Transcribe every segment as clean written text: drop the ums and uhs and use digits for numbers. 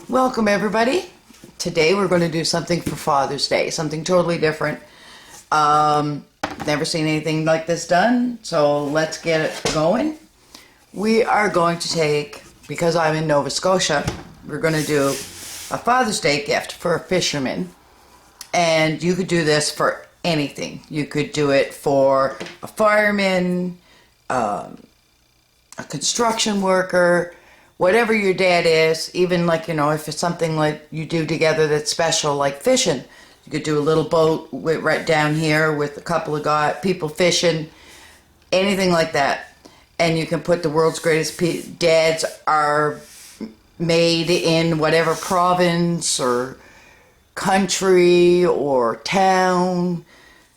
Welcome everybody. Today we're going to do something for Father's Day, something totally different. Never seen anything like this done, so let's get it going. We are going to take, because I'm in Nova Scotia, we're going to do a Father's Day gift for a fisherman. And you could do this for anything. You could do it for a fireman, a construction worker, whatever your dad is, even like, you know, if it's something like you do together that's special, like fishing. You could do a little boat right down here with a couple of people fishing, anything like that. And you can put the world's greatest dads are made in whatever province or country or town.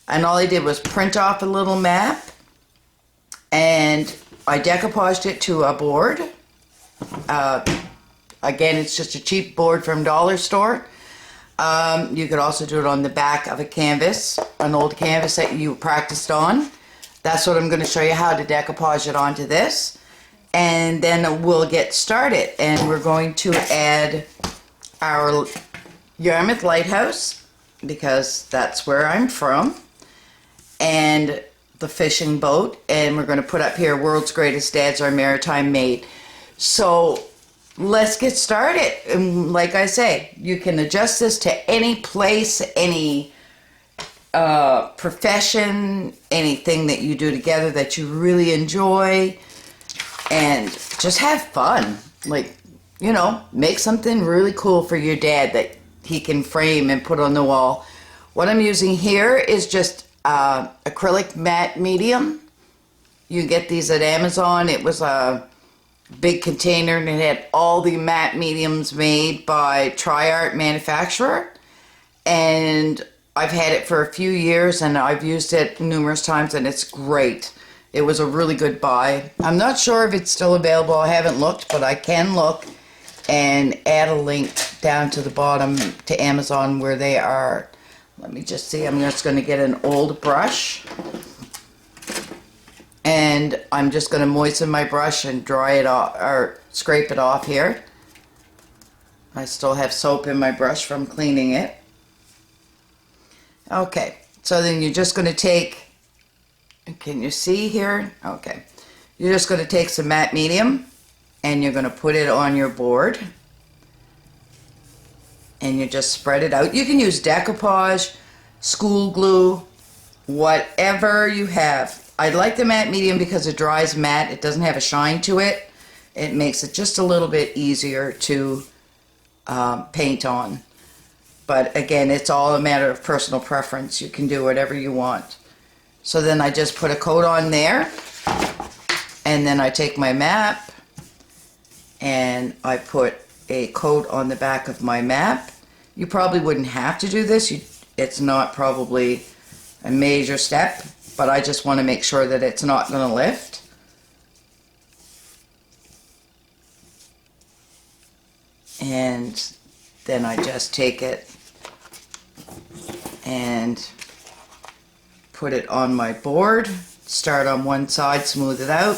And all I did was print off a little map and I decoupaged it to a board. Again, it's just a cheap board from dollar store. You could also do it on the back of a canvas, an old canvas that you practiced on. That's what I'm going to show you, how to decoupage it onto this. And then we'll get started. And we're going to add our Yarmouth Lighthouse, because that's where I'm from, and the fishing boat. And we're going to put up here, World's Greatest Dads Are Maritime Made. So let's get started. And like I say, you can adjust this to any place, any profession, anything that you do together that you really enjoy, and just have fun. Like, you know, make something really cool for your dad that he can frame and put on the wall. What I'm using here is just acrylic matte medium. You get these at Amazon. It was a big container and it had all the matte mediums made by Tri-Art manufacturer, and I've had it for a few years and I've used it numerous times and it's great. It was a really good buy. I'm not sure if it's still available. I haven't looked, but I can look and add a link down to the bottom to Amazon where they are. Let me just see. I'm just going to get an old brush. And I'm just going to moisten my brush and dry it off, or scrape it off here. I still have soap in my brush from cleaning it. Okay, so then you're just going to take, can you see here? Okay. You're just going to take some matte medium and you're going to put it on your board. And you just spread it out. You can use decoupage, school glue, whatever you have. I like the matte medium because it dries matte. It doesn't have a shine to it. It makes it just a little bit easier to paint on. But again, it's all a matter of personal preference. You can do whatever you want. So then I just put a coat on there. And then I take my map and I put a coat on the back of my map. You probably wouldn't have to do this. It's not probably a major step, but I just want to make sure that it's not going to lift. And then I just take it and put it on my board. Start on one side, smooth it out,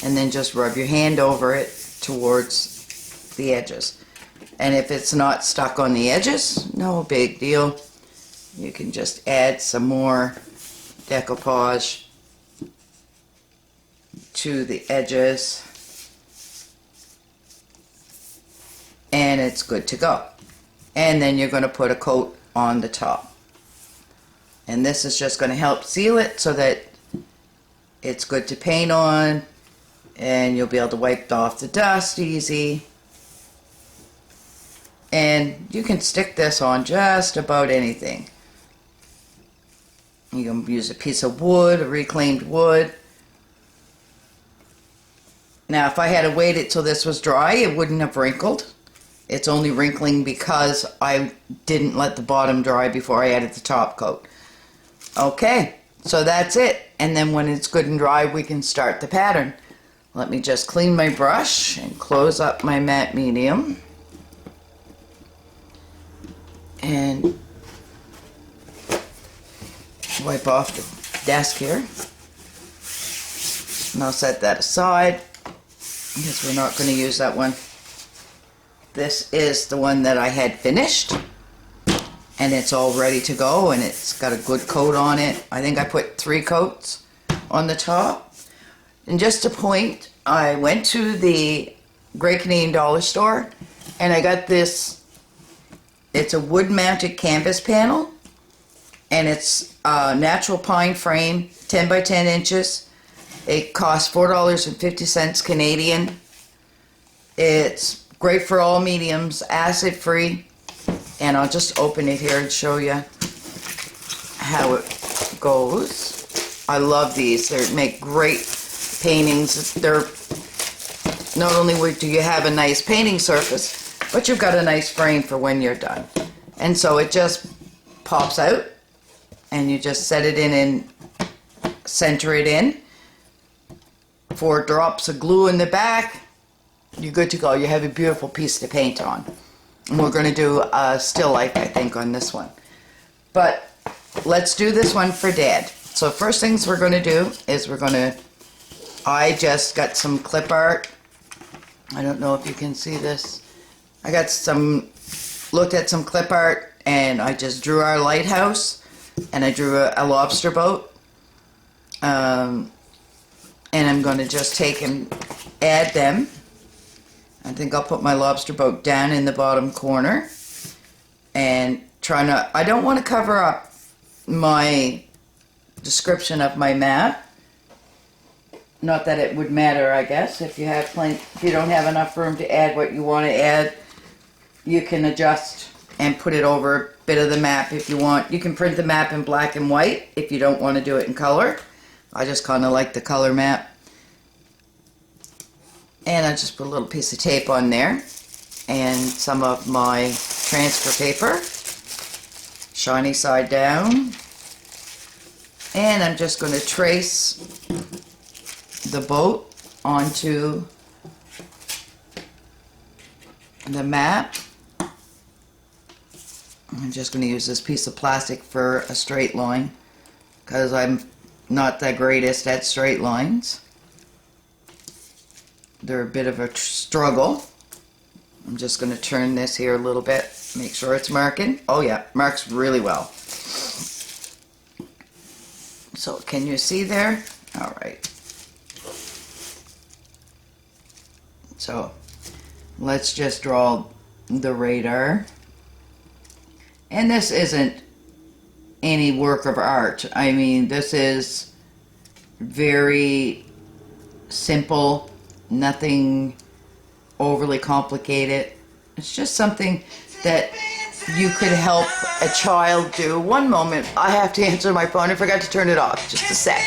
and then just rub your hand over it towards the edges. And if it's not stuck on the edges, no big deal. You can just add some more decoupage to the edges and it's good to go. And then you're going to put a coat on the top, and this is just going to help seal it so that it's good to paint on, and you'll be able to wipe off the dust easy. And you can stick this on just about anything. You can use a piece of wood, a reclaimed wood. Now, if I had waited till this was dry, it wouldn't have wrinkled. It's only wrinkling because I didn't let the bottom dry before I added the top coat. Okay, so that's it. And then when it's good and dry, we can start the pattern. Let me just clean my brush and close up my matte medium. And wipe off the desk here. And I'll set that aside because we're not going to use that one. This is the one that I had finished, and it's all ready to go, and it's got a good coat on it. I think I put 3 coats on the top. And just a point, I went to the Great Canadian Dollar Store, and I got this. It's a wood-mounted canvas panel, and it's a natural pine frame, 10 by 10 inches. It costs $4.50 Canadian. It's great for all mediums, acid-free. And I'll just open it here and show you how it goes. I love these. They make great paintings. They're not only do you have a nice painting surface, but you've got a nice frame for when you're done. And so it just pops out, and you just set it in and center it in. 4 drops of glue in the back. You're good to go. You have a beautiful piece to paint on. And we're going to do a still life, I think, on this one. But let's do this one for Dad. So first things we're going to do is I just got some clip art. I don't know if you can see this. I looked at some clip art, and I just drew our lighthouse, and I drew a lobster boat. And I'm going to just take and add them. I think I'll put my lobster boat down in the bottom corner, and I don't want to cover up my description of my map. Not that it would matter, I guess. If you don't have enough room to add what you want to add, you can adjust and put it over a bit of the map if you want. You can print the map in black and white if you don't want to do it in color. I just kind of like the color map. And I just put a little piece of tape on there and some of my transfer paper, shiny side down. And I'm just going to trace the boat onto the map. I'm just going to use this piece of plastic for a straight line because I'm not the greatest at straight lines. They're a bit of a struggle. I'm just going to turn this here a little bit, make sure it's marking. Oh yeah, marks really well. So can you see there? All right. So let's just draw the radar. And this isn't any work of art. I mean, this is very simple. Nothing overly complicated. It's just something that you could help a child do. One moment, I have to answer my phone. I forgot to turn it off. Just a sec.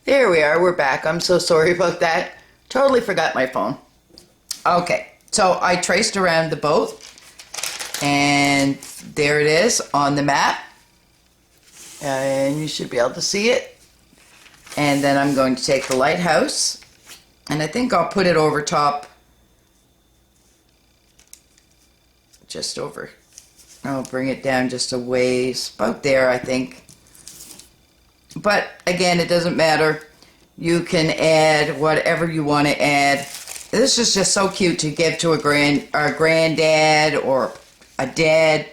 There we are. We're back. I'm so sorry about that. Totally forgot my phone. Okay, so I traced around the boat, and there it is on the map. And you should be able to see it. And then I'm going to take the lighthouse, and I think I'll put it over top, just over. I'll bring it down just a ways, about there I think. But again, it doesn't matter. You can add whatever you want to add. This is just so cute to give to a granddad or a dad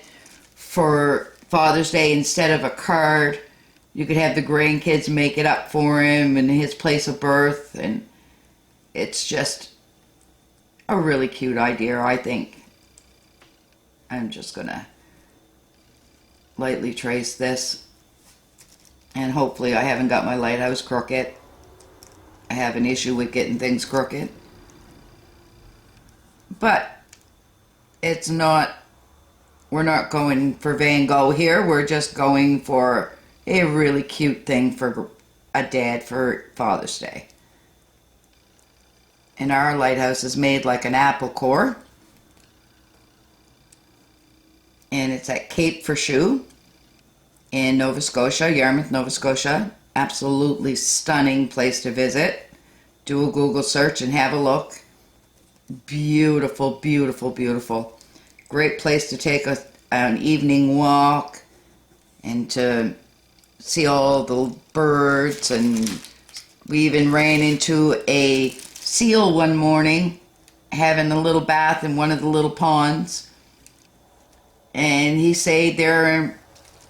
for Father's Day instead of a card. You could have the grandkids make it up for him in his place of birth, and it's just a really cute idea, I think. I'm just gonna lightly trace this, and hopefully I haven't got my lighthouse crooked. I have an issue with getting things crooked, but it's not, we're not going for Van Gogh here. We're just going for a really cute thing for a dad for Father's Day. And our lighthouse is made like an apple core. And it's at Cape Firshu in Nova Scotia, Yarmouth, Nova Scotia. Absolutely stunning place to visit. Do a Google search and have a look. Beautiful, beautiful, beautiful. Great place to take an evening walk and to see all the birds. And we even ran into a seal one morning having a little bath in one of the little ponds. And he stayed there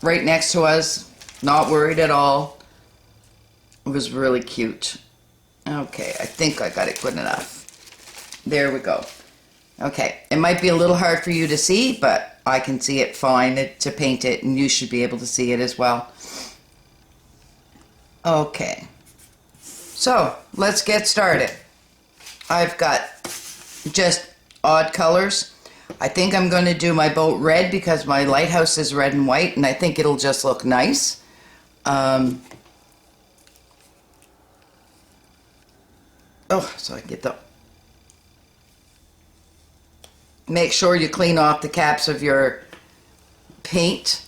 right next to us, not worried at all. It was really cute. Okay, I think I got it good enough. There we go. Okay, it might be a little hard for you to see, but I can see it fine to paint it, and you should be able to see it as well. Okay, so let's get started. I've got just odd colors. I think I'm going to do my boat red because my lighthouse is red and white, and I think it'll just look nice. So I get the... Make sure you clean off the caps of your paint.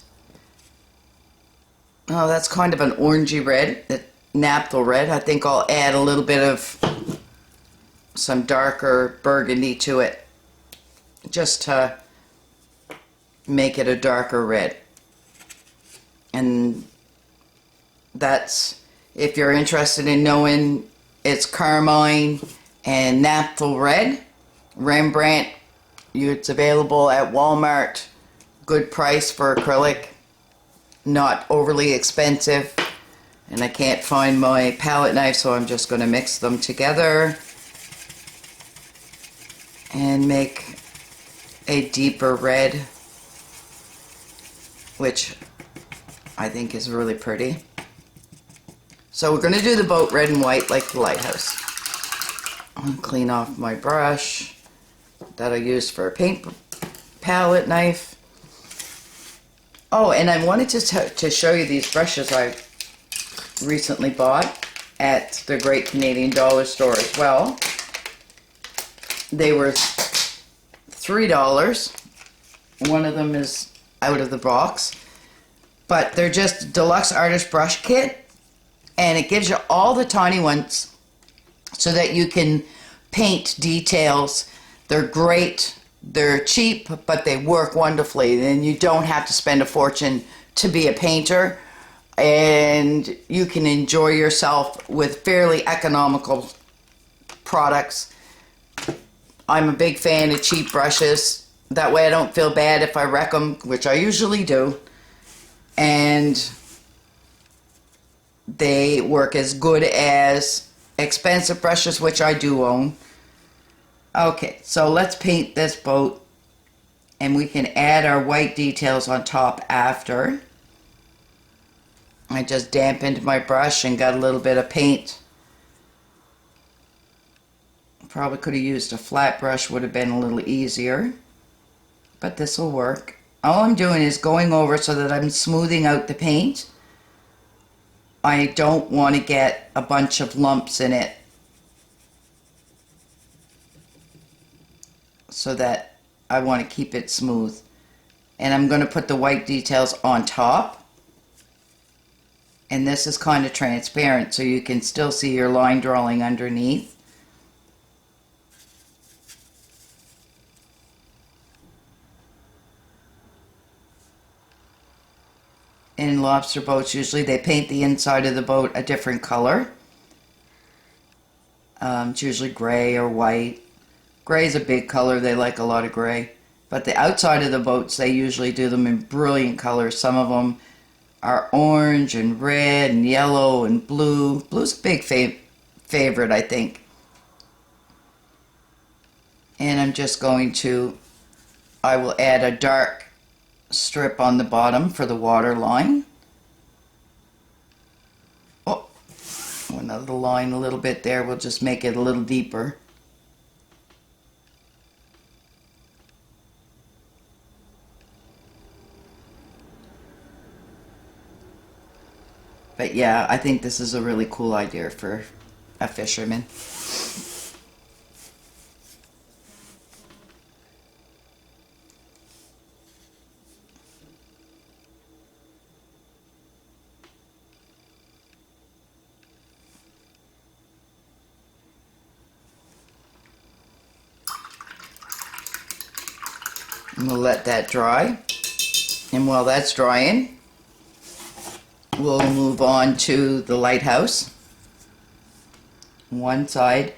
Oh, that's kind of an orangey red, naphtha red. I think I'll add a little bit of some darker burgundy to it, just to make it a darker red. And that's, if you're interested in knowing, it's carmine and naphtha red. Rembrandt, it's available at Walmart. Good price for acrylic, not overly expensive. And I can't find my palette knife, so I'm just going to mix them together and make a deeper red, which I think is really pretty. So we're going to do the boat red and white like the lighthouse. I'll clean off my brush that I used for a paint palette knife. Oh, and I wanted to show you these brushes I recently bought at the Great Canadian Dollar Store as well. They were $3. One of them is out of the box, but they're just deluxe artist brush kit, and it gives you all the tiny ones so that you can paint details. They're great. They're cheap, but they work wonderfully, and you don't have to spend a fortune to be a painter, and you can enjoy yourself with fairly economical products. I'm a big fan of cheap brushes. That way I don't feel bad if I wreck them, which I usually do. And they work as good as expensive brushes, which I do own. Okay, so let's paint this boat, and we can add our white details on top after. I just dampened my brush and got a little bit of paint. Probably could have used a flat brush, would have been a little easier, but this will work. All I'm doing is going over so that I'm smoothing out the paint. I don't want to get a bunch of lumps in it, so that I want to keep it smooth. And I'm going to put the white details on top. And this is kind of transparent, so you can still see your line drawing underneath. In lobster boats, usually they paint the inside of the boat a different color. It's usually gray or white. Gray is a big color. They like a lot of gray. But the outside of the boats, they usually do them in brilliant colors. Some of them are orange and red and yellow and blue. Blue's a big favorite, I think. And I'm just going to, I will add a dark strip on the bottom for the water line. Oh, another line a little bit there. We'll just make it a little deeper. But yeah, I think this is a really cool idea for a fisherman. And we'll let that dry. And while that's drying, we'll move on to the lighthouse. One side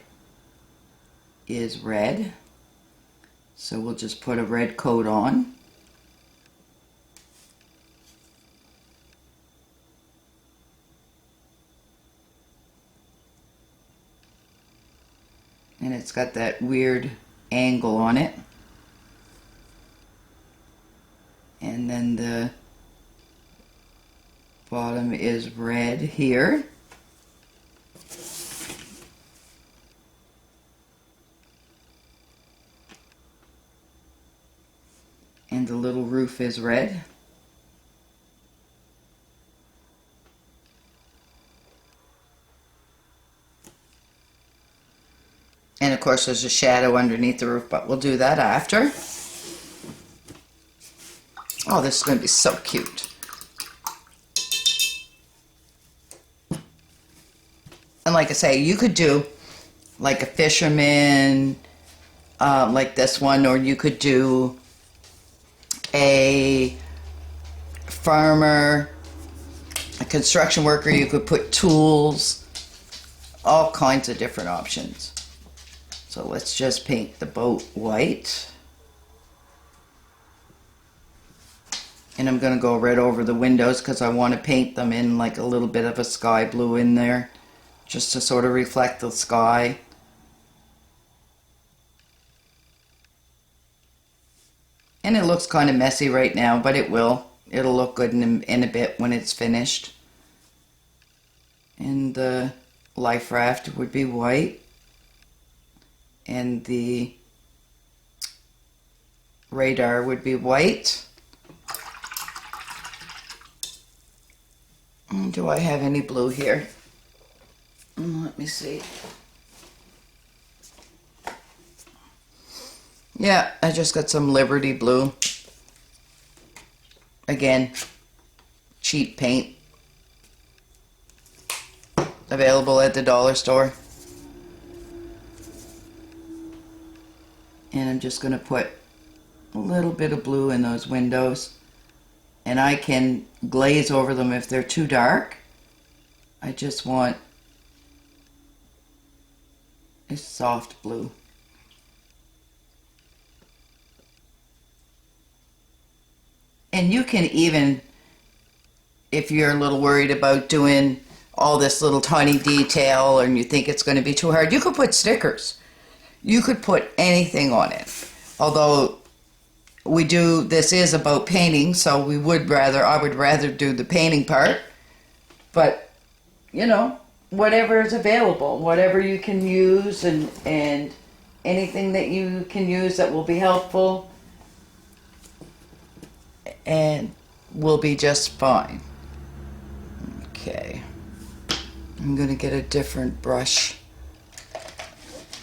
is red. So we'll just put a red coat on. And it's got that weird angle on it. And then the bottom is red here. And the little roof is red. And of course there's a shadow underneath the roof, but we'll do that after. Oh, this is going to be so cute. And like I say, you could do like a fisherman, like this one, or you could do a farmer, a construction worker. You could put tools, all kinds of different options. So let's just paint the boat white. And I'm going to go right over the windows because I want to paint them in like a little bit of a sky blue in there, just to sort of reflect the sky. And it looks kind of messy right now, but it will. It'll look good in a bit when it's finished. And the life raft would be white. And the radar would be white. Do I have any blue here? Let me see. Yeah, I just got some Liberty blue. Again, cheap paint. Available at the dollar store. And I'm just going to put a little bit of blue in those windows. And I can glaze over them if they're too dark. I just want a soft blue. And you can even, if you're a little worried about doing all this little tiny detail and you think it's going to be too hard, you could put stickers. You could put anything on it. Although this is about painting, so I would rather do the painting part. But, you know, whatever is available, whatever you can use, and anything that you can use that will be helpful and will be just fine. Okay. I'm going to get a different brush.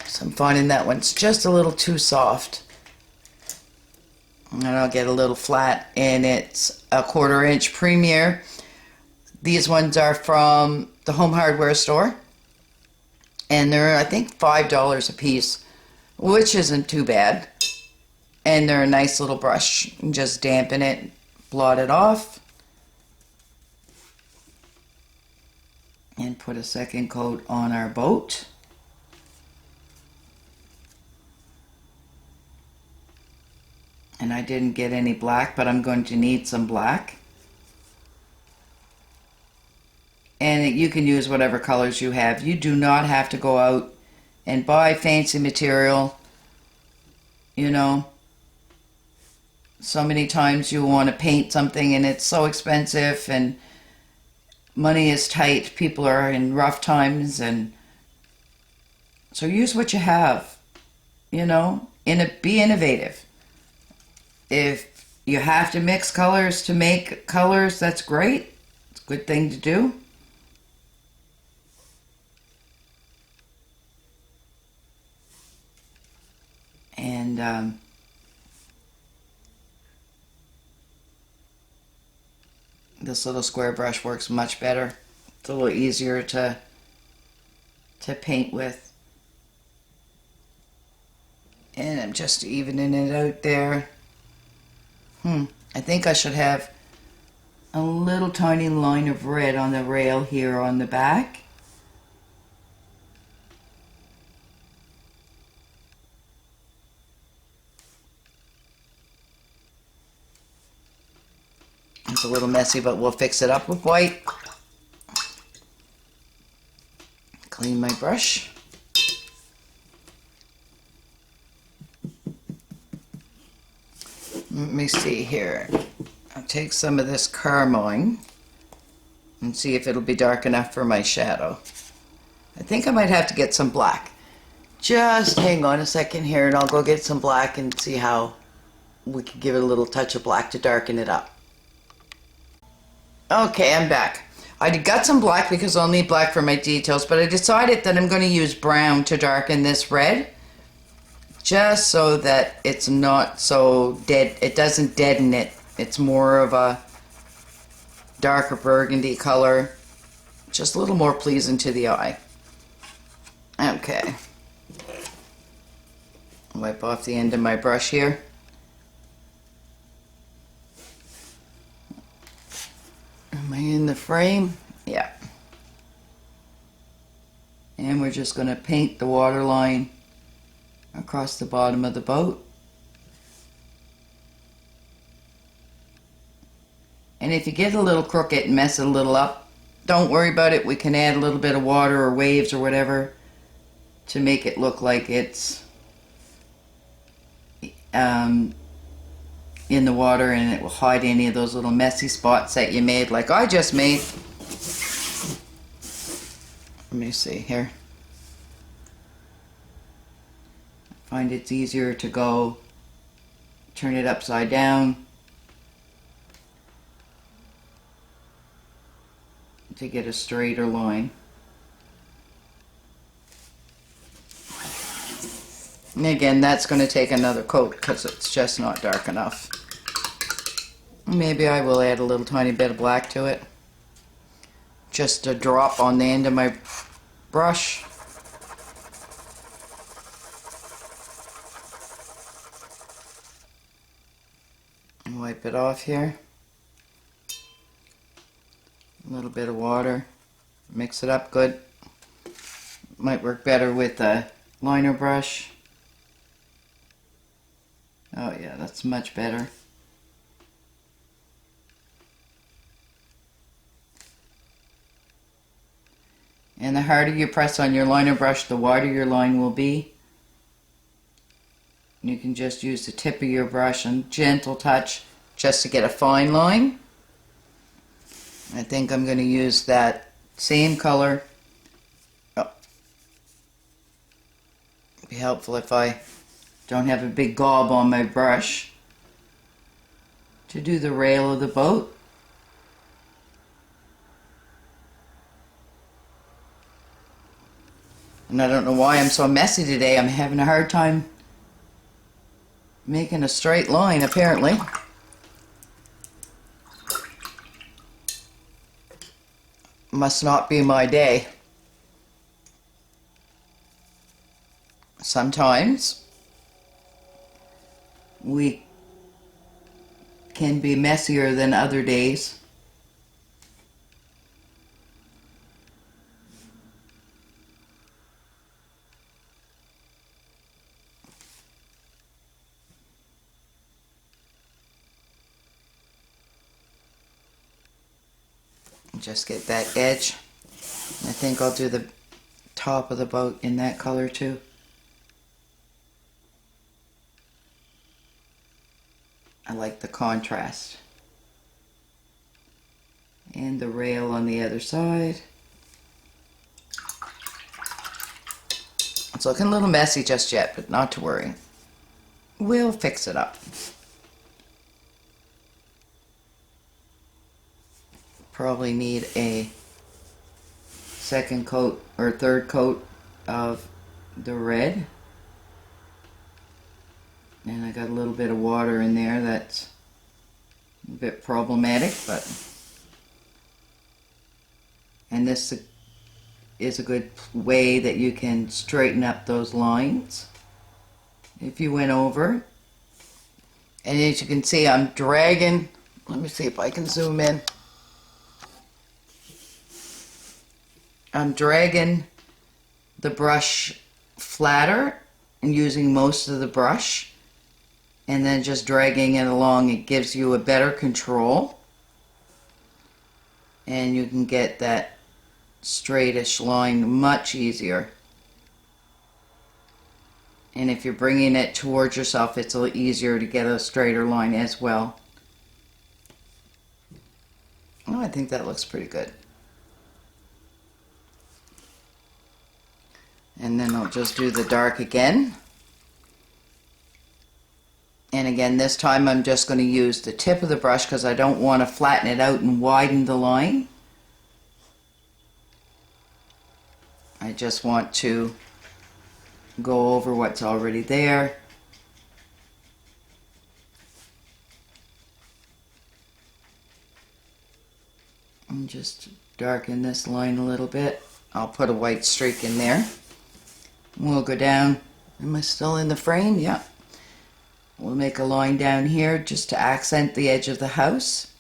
So I'm finding that one's just a little too soft. And I'll get a little flat, and it's a 1/4 inch Premier. These ones are from the home hardware store. And they're, I think, $5 a piece, which isn't too bad. And they're a nice little brush. Just dampen it, blot it off. And put a second coat on our boat. And I didn't get any black, but I'm going to need some black. And you can use whatever colors you have. You do not have to go out and buy fancy material. You know, so many times you want to paint something and it's so expensive and money is tight. People are in rough times, and so use what you have. You know, be innovative. If you have to mix colors to make colors, that's great. It's a good thing to do. And this little square brush works much better. It's a little easier to paint with. And I'm just evening it out there. I think I should have a little tiny line of red on the rail here on the back. It's a little messy, but we'll fix it up with white. Clean my brush. Let me see here. I'll take some of this carmine and see if it'll be dark enough for my shadow. I think I might have to get some black. Just hang on a second here and I'll go get some black and see how we can give it a little touch of black to darken it up. Okay, I'm back. I got some black because I'll need black for my details, but I decided that I'm going to use brown to darken this red, just so that it's not so dead. It doesn't deaden it. It's more of a darker burgundy color, just a little more pleasing to the eye. Okay. Wipe off the end of my brush here. Am I in the frame? Yeah. And we're just going to paint the water line across the bottom of the boat. And if you get a little crooked and mess it a little up, don't worry about it. We can add a little bit of water or waves or whatever to make it look like it's in the water, and it will hide any of those little messy spots that you made, like I just made. Let me see here. I find it's easier to go turn it upside down to get a straighter line. And again, that's going to take another coat because it's just not dark enough. Maybe I will add a little tiny bit of black to it. Just a drop on the end of my brush. And wipe it off here. A little bit of water. Mix it up good. Might work better with a liner brush. Oh yeah, that's much better. And the harder you press on your liner brush, the wider your line will be. You can just use the tip of your brush and gentle touch just to get a fine line. I think I'm going to use that same color. Oh. It'd be helpful if I don't have a big gob on my brush to do the rail of the boat. And I don't know why I'm so messy today. I'm having a hard time making a straight line, apparently. Must not be my day. Sometimes we can be messier than other days. Just get that edge. I think I'll do the top of the boat in that color too. I like the contrast. And the rail on the other side. It's looking a little messy just yet, but not to worry. We'll fix it up. Probably need a second coat or third coat of the red. And I got a little bit of water in there that's a bit problematic, but and this is a good way that you can straighten up those lines if you went over. And as you can see, I'm dragging. Let me see if I can zoom in. I'm dragging the brush flatter and using most of the brush, and then just dragging it along. It gives you a better control and you can get that straightish line much easier. And if you're bringing it towards yourself, it's a little easier to get a straighter line as well. Oh, I think that looks pretty good. And then I'll just do the dark again. And again, this time I'm just going to use the tip of the brush because I don't want to flatten it out and widen the line. I just want to go over what's already there. And just darken this line a little bit. I'll put a white streak in there. We'll go down. Am I still in the frame? Yeah. We'll make a line down here just to accent the edge of the house.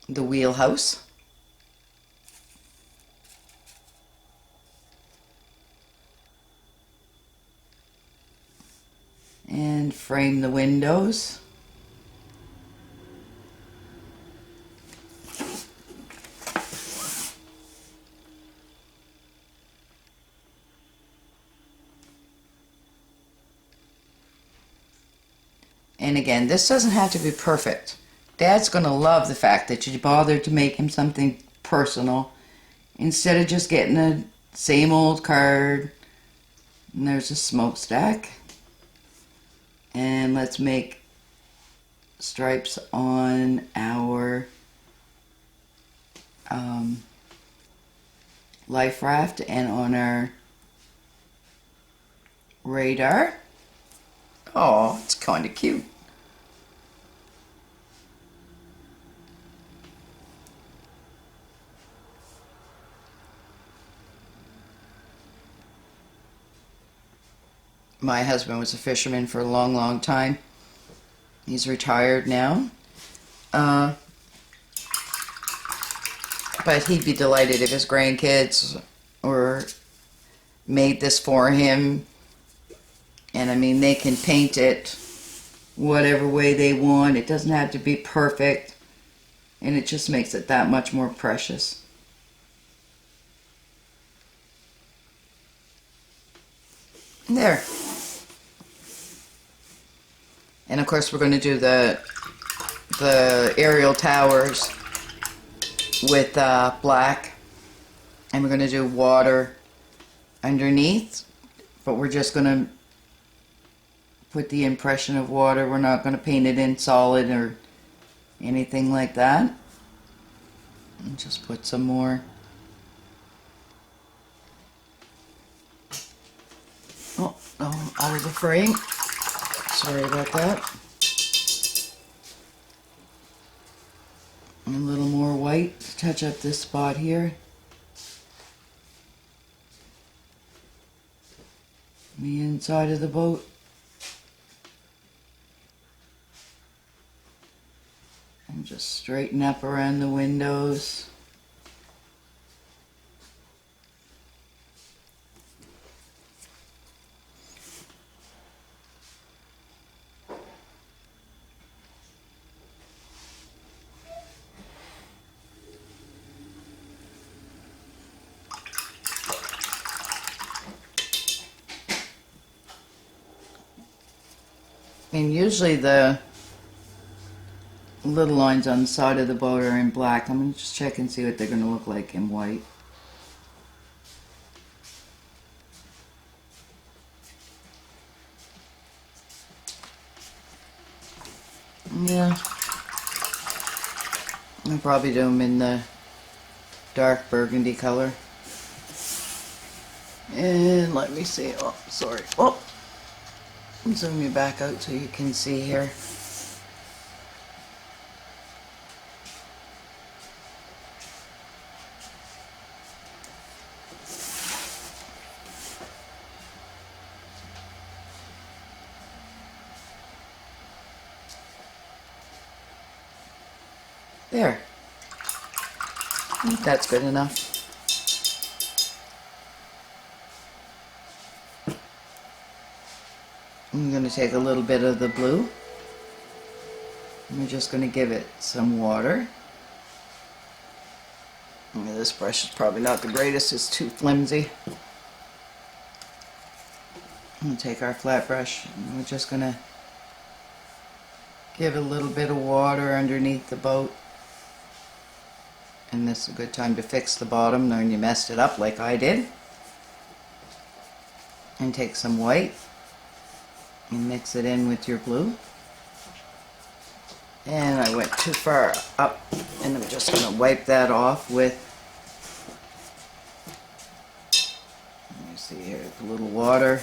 The wheelhouse. And frame the windows. And again, this doesn't have to be perfect. Dad's going to love the fact that you bothered to make him something personal instead of just getting a same old card. And there's a smokestack. And let's make stripes on our life raft and on our radar. Oh, it's kind of cute. My husband was a fisherman for a long, long time. He's retired now. But he'd be delighted if his grandkids made this for him. And I mean, they can paint it whatever way they want. It doesn't have to be perfect. And it just makes it that much more precious. There. And of course we're going to do the aerial towers with black. And we're going to do water underneath. But we're just going to put the impression of water. We're not going to paint it in solid or anything like that. And just put some more. Oh, out of the frame. Sorry about that. And a little more white to touch up this spot here. The inside of the boat. And just straighten up around the windows. And usually the little lines on the side of the boat are in black. I'm going to just check and see what they're going to look like in white. Yeah. I'll probably do them in the dark burgundy color. And let me see. Oh, sorry. Oh! Zoom you back out so you can see here. There. I think that's good enough. I'm going to take a little bit of the blue And we're just going to give it some water. This brush is probably not the greatest, it's too flimsy. I'm going to take our flat brush and we're just going to give it a little bit of water underneath the boat. And this is a good time to fix the bottom when you messed it up like I did. And take some white and mix it in with your blue. And I went too far up, and I'm just going to wipe that off with, let me see here, a little water.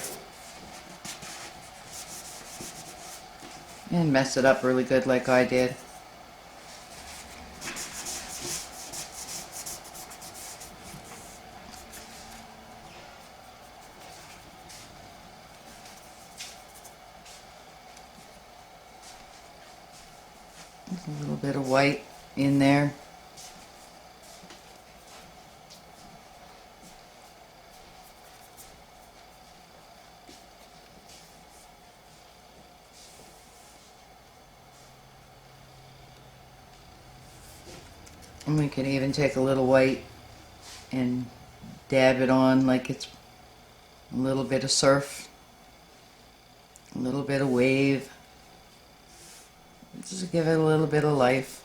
And mess it up really good like I did. A little bit of white in there. And we can even take a little white and dab it on like it's a little bit of surf, a little bit of wave. Just give it a little bit of life.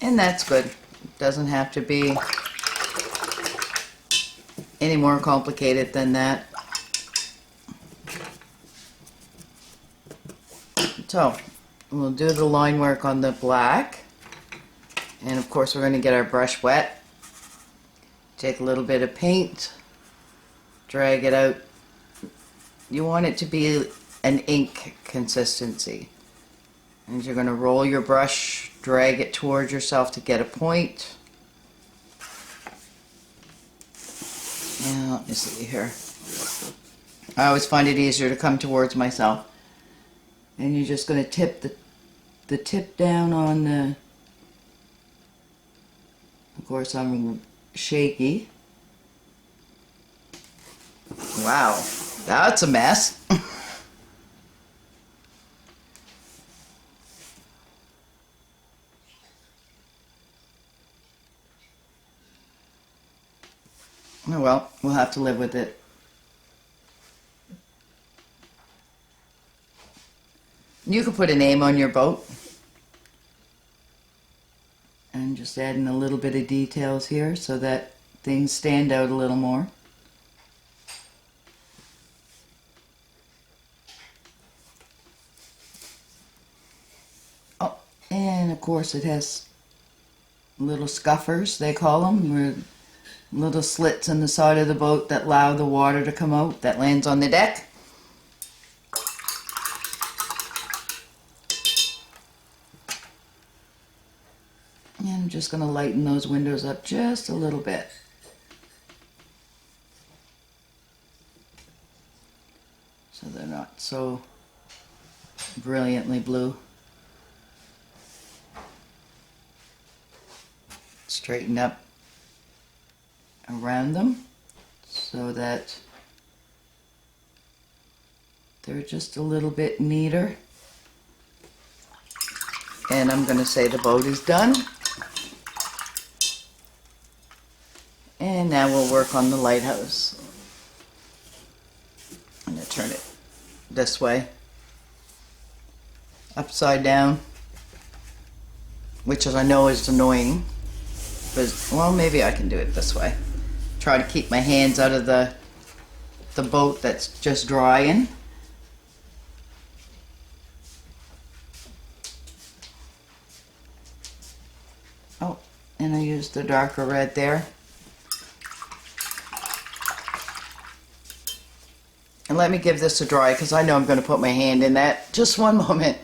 And that's good. It doesn't have to be any more complicated than that. So, we'll do the line work on the black. And of course we're going to get our brush wet. Take a little bit of paint. Drag it out. You want it to be an ink consistency. And you're going to roll your brush, drag it towards yourself to get a point. Now, let me see here. I always find it easier to come towards myself. And you're just going to tip the tip down on the, of course I'm shaky. Wow, that's a mess. Oh well, we'll have to live with it. You could put a name on your boat. And just add in a little bit of details here so that things stand out a little more. Oh, and of course it has little scuffers, they call them, where little slits in the side of the boat that allow the water to come out that lands on the deck. And I'm just going to lighten those windows up just a little bit. So they're not so brilliantly blue. Straighten up around them so that they're just a little bit neater. And I'm going to say the boat is done. And now we'll work on the lighthouse. I'm going to turn it this way, upside down, which I know is annoying, but well, maybe I can do it this way. Try to keep my hands out of the boat that's just drying. Oh, and I used the darker red there. And let me give this a dry because I know I'm going to put my hand in that. Just one moment.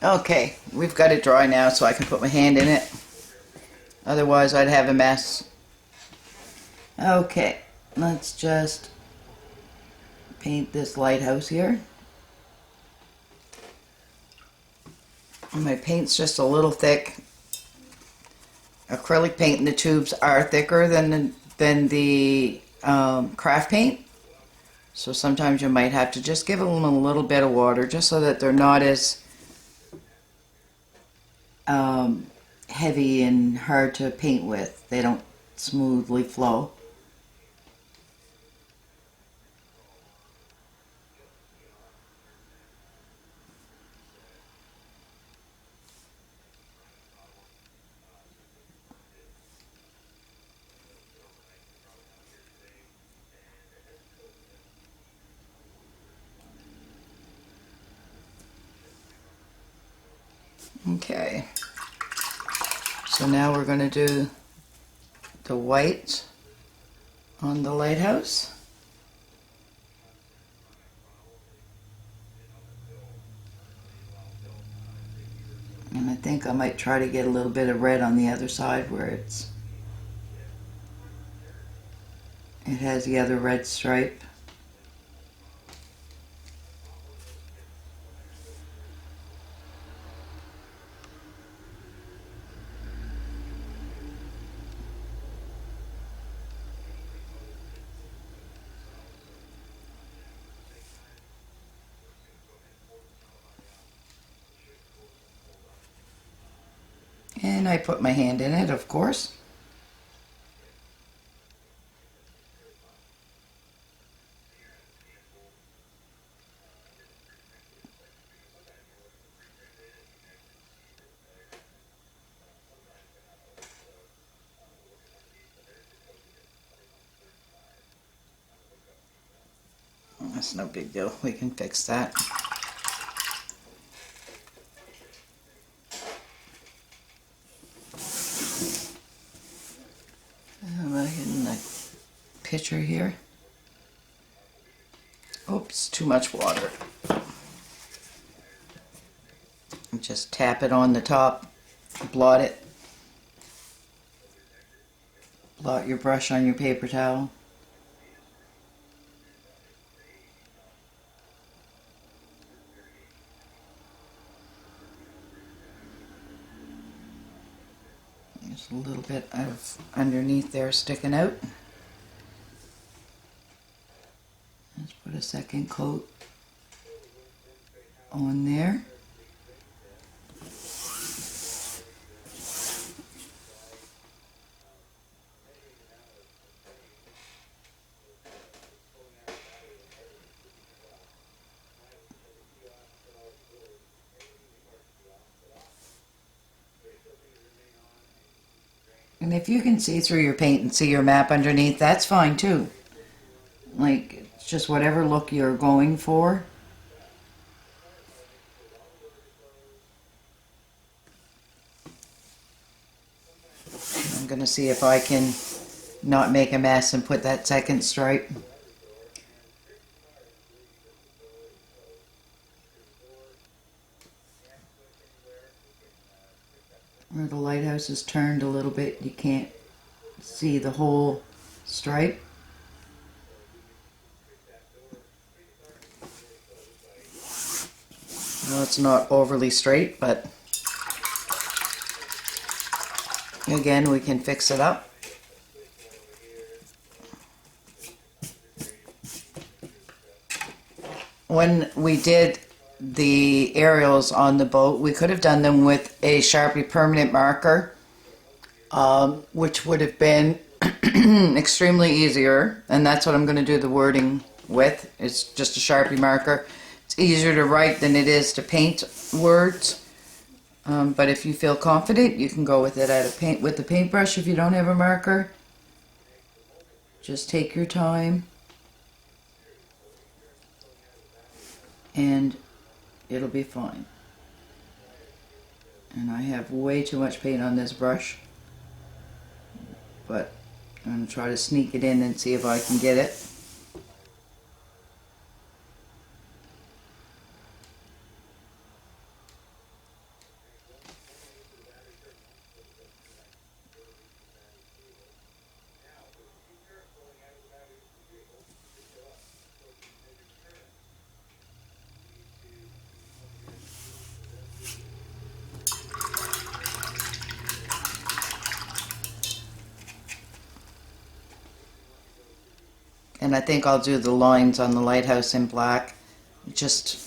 Okay, we've got it dry now so I can put my hand in it. Otherwise I'd have a mess. Okay, let's just paint this lighthouse here. And my paint's just a little thick. Acrylic paint in the tubes are thicker than the craft paint, So sometimes you might have to just give them a little bit of water just so that they're not as heavy and hard to paint with. They don't smoothly flow. Okay, so now we're going to do the white on the lighthouse. And I think I might try to get a little bit of red on the other side where it has the other red stripe. And I put my hand in it, of course. That's no big deal. We can fix that. Am I hitting the pitcher here? Oops, too much water. Just tap it on the top, blot it. Blot your brush on your paper towel. There's a little bit of underneath there sticking out. Let's put a second coat on there. And if you can see through your paint and see your map underneath, that's fine too. Like, it's just whatever look you're going for. I'm going to see if I can not make a mess and put that second stripe. Where the lighthouse is turned a little bit, you can't see the whole stripe. Well, it's not overly straight, but again, we can fix it up. When we did the aerials on the boat, we could have done them with a Sharpie permanent marker, which would have been extremely easier, and that's what I'm going to do the wording with. It's just a Sharpie marker. It's easier to write than it is to paint words, but if you feel confident, you can go with it with the paintbrush. If you don't have a marker, just take your time and it'll be fine. And I have way too much paint on this brush, but I'm going to try to sneak it in and see if I can get it. And And I think I'll do the lines on the lighthouse in black. Just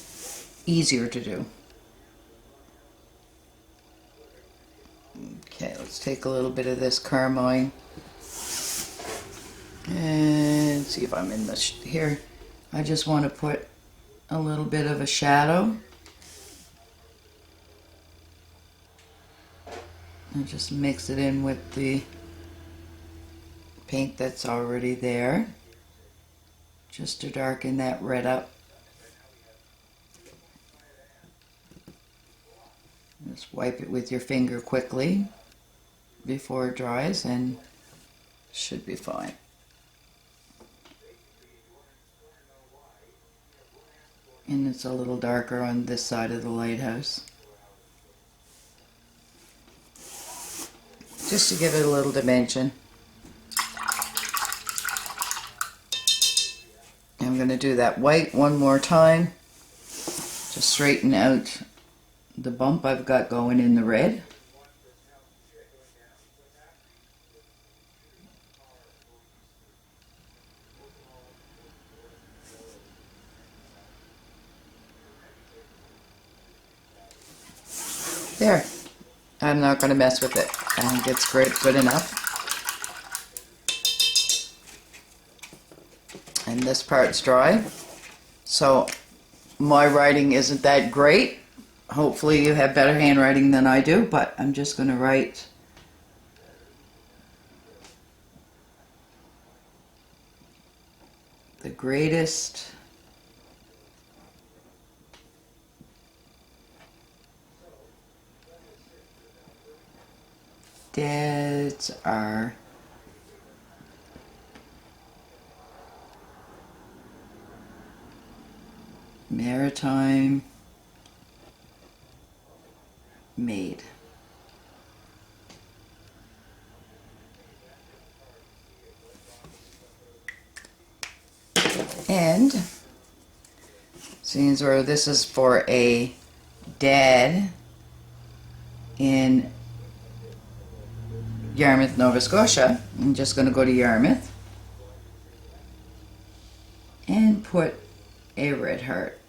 easier to do. Okay, let's take a little bit of this carmine and see if I'm in the here. I just want to put a little bit of a shadow and just mix it in with the paint that's already there, just to darken that red up. Just wipe it with your finger quickly before it dries and should be fine. And it's a little darker on this side of the lighthouse, just to give it a little dimension. I'm going to do that white one more time to straighten out the bump I've got going in the red. There. I'm not going to mess with it. I think it's good enough. And this part's dry. So my writing isn't that great. Hopefully you have better handwriting than I do, but I'm just going to write the greatest dads are maritime made. And seeing where this is for a dad in Yarmouth, Nova Scotia, I'm just going to go to Yarmouth and put a red heart.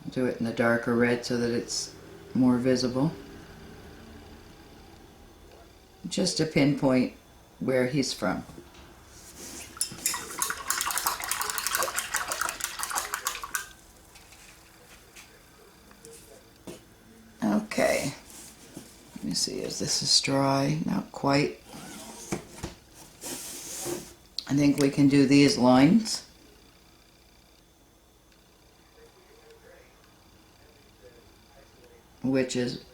Do it in the darker red so that it's more visible. Just to pinpoint where he's from. Okay. Let me see if this is dry. Not quite. I think we can do these lines. Which is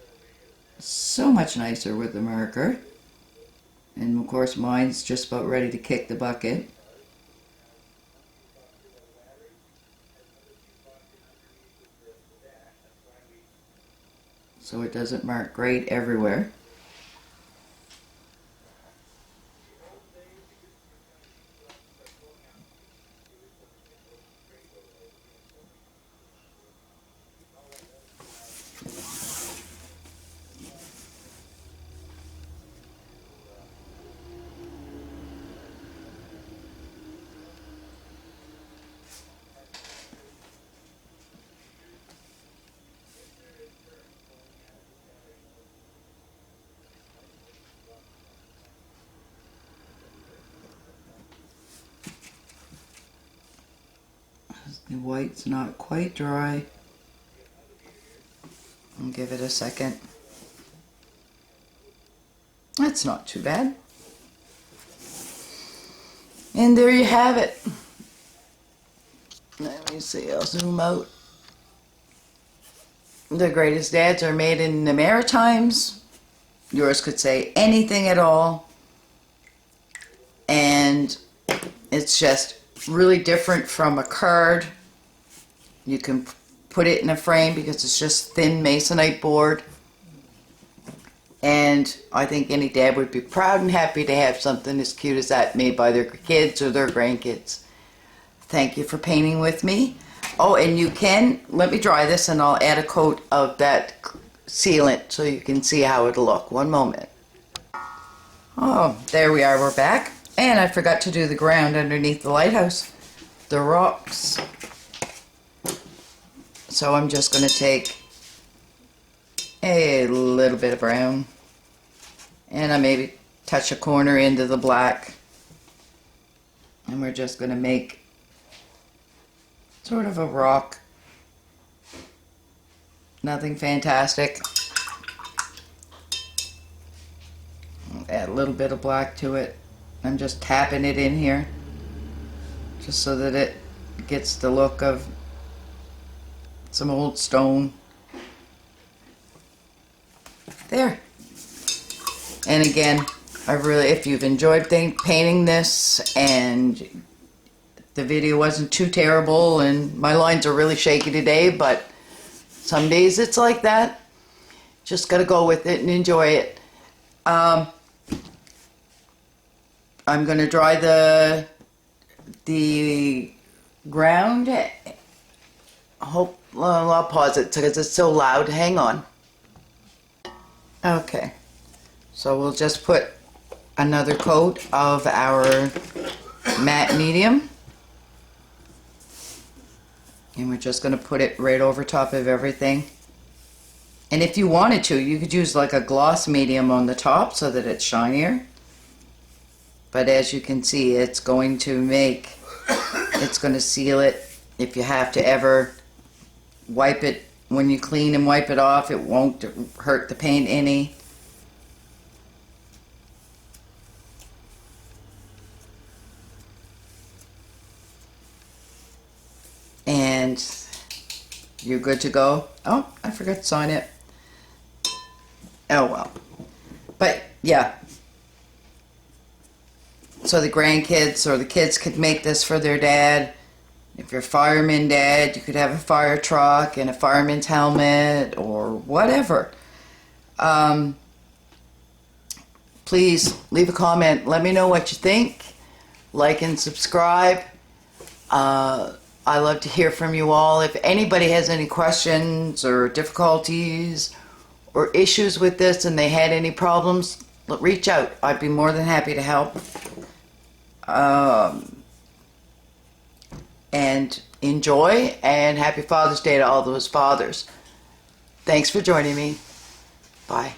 so much nicer with the marker. And of course mine's just about ready to kick the bucket. So it doesn't mark great everywhere. The white's not quite dry. I'll give it a second. That's not too bad. And there you have it. Let me see, I'll zoom out. The greatest dads are made in the Maritimes. Yours could say anything at all. And it's just really different from a card. You can put it in a frame because it's just thin masonite board. And I think any dad would be proud and happy to have something as cute as that made by their kids or their grandkids. Thank you for painting with me. Oh, and you can, let me dry this and I'll add a coat of that sealant so you can see how it'll look. One moment. Oh, there we are, we're back. And I forgot to do the ground underneath the lighthouse, the rocks. So I'm just going to take a little bit of brown, and I maybe touch a corner into the black, and we're just going to make sort of a rock. Nothing fantastic. I'll add a little bit of black to it. I'm just tapping it in here just so that it gets the look of some old stone. There. And again, if you've enjoyed painting this and the video wasn't too terrible, and my lines are really shaky today, but some days it's like that. Just gotta go with it and enjoy it. I'm gonna dry the ground. I'll pause it because it's so loud. Hang on. Okay, so we'll just put another coat of our matte medium, and we're just going to put it right over top of everything. And if you wanted to, you could use like a gloss medium on the top so that it's shinier, but as you can see, it's going to seal it. If you have to ever wipe it when you clean and wipe it off, it won't hurt the paint any. And you're good to go. Oh, I forgot to sign it. Oh well. But yeah. So the grandkids or the kids could make this for their dad. If you're a fireman dad, you could have a fire truck and a fireman's helmet or whatever. Please leave a comment. Let me know what you think. Like and subscribe. I love to hear from you all. If anybody has any questions or difficulties or issues with this and they had any problems, reach out. I'd be more than happy to help. And enjoy, and happy Father's Day to all those fathers. Thanks for joining me. Bye.